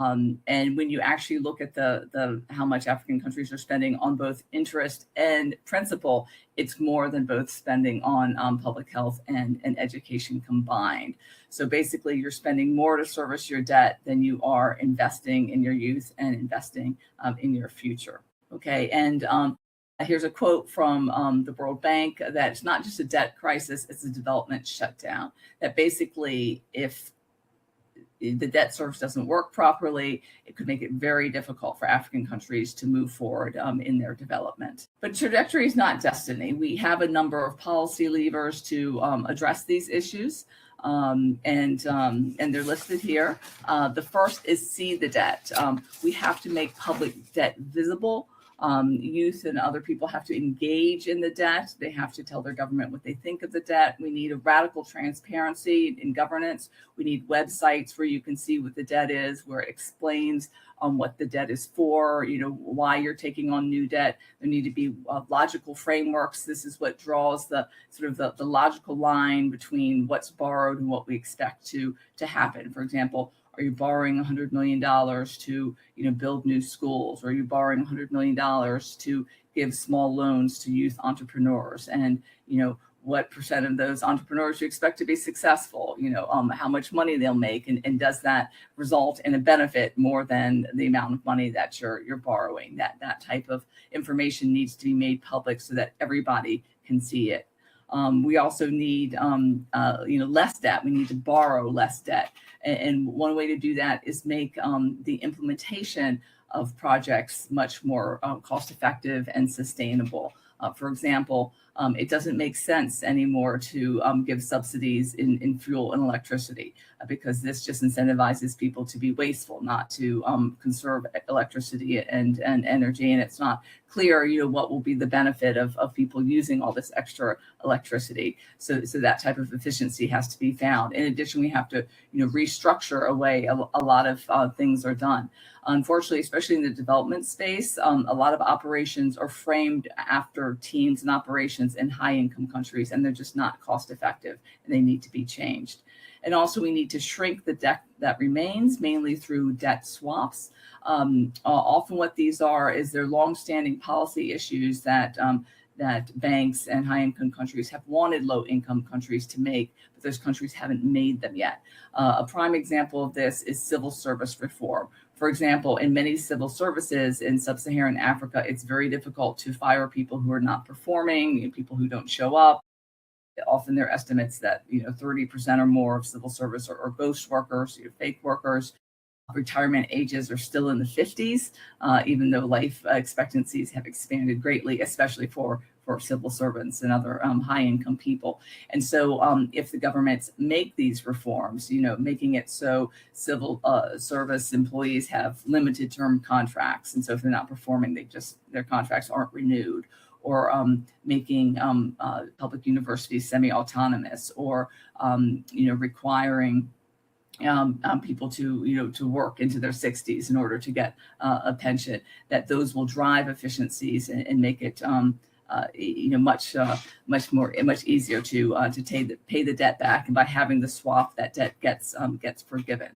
And when you actually look at the how much African countries are spending on both interest and principal, it's more than both spending on public health and education combined. So basically, you're spending more to service your debt than you are investing in your youth and investing in your future. Okay, and here's a quote from the World Bank that it's not just a debt crisis, it's a development shutdown. That basically, if the debt service doesn't work properly, it could make it very difficult for African countries to move forward in their development. But trajectory is not destiny. We have a number of policy levers to address these issues, and they're listed here. The first is see the debt. We have to make public debt visible. Youth and other people have to engage in the debt. They have to tell their government what they think of the debt. We need a radical transparency in governance. We need websites where you can see what the debt is, where it explains what the debt is for, why you're taking on new debt. There need to be logical frameworks. This is what draws the sort of the logical line between what's borrowed and what we expect to happen. For example, are you borrowing $100 million to, build new schools? Or are you borrowing $100 million to give small loans to youth entrepreneurs? And, what percent of those entrepreneurs you expect to be successful? How much money they'll make, and does that result in a benefit more than the amount of money that you're borrowing? That type of information needs to be made public so that everybody can see it. We also need, less debt. We need to borrow less debt. And one way to do that is make the implementation of projects much more cost effective and sustainable. For example, it doesn't make sense anymore to give subsidies in fuel and electricity because this just incentivizes people to be wasteful, not to conserve electricity and energy. And it's not clear, what will be the benefit of people using all this extra electricity. So that type of efficiency has to be found. In addition, we have to, restructure a way a lot of things are done. Unfortunately, especially in the development space, a lot of operations are framed after teams and operations in high income countries, and they're just not cost effective, and they need to be changed. And also we need to shrink the debt that remains, mainly through debt swaps. Often what these are is they're longstanding policy issues that banks and high-income countries have wanted low-income countries to make, but those countries haven't made them yet. A prime example of this is civil service reform. For example, in many civil services in sub-Saharan Africa, it's very difficult to fire people who are not performing, people who don't show up. Often there are estimates that 30% or more of civil service are ghost workers, fake workers. Retirement ages are still in the 50s, even though life expectancies have expanded greatly, especially for civil servants and other high-income people. And so if the governments make these reforms, making it so civil service employees have limited term contracts, and so if they're not performing, their contracts aren't renewed, or making public universities semi-autonomous, or requiring people to work into their 60s in order to get a pension, that those will drive efficiencies and make it much easier to pay the debt back. And by having the swap, that debt gets forgiven.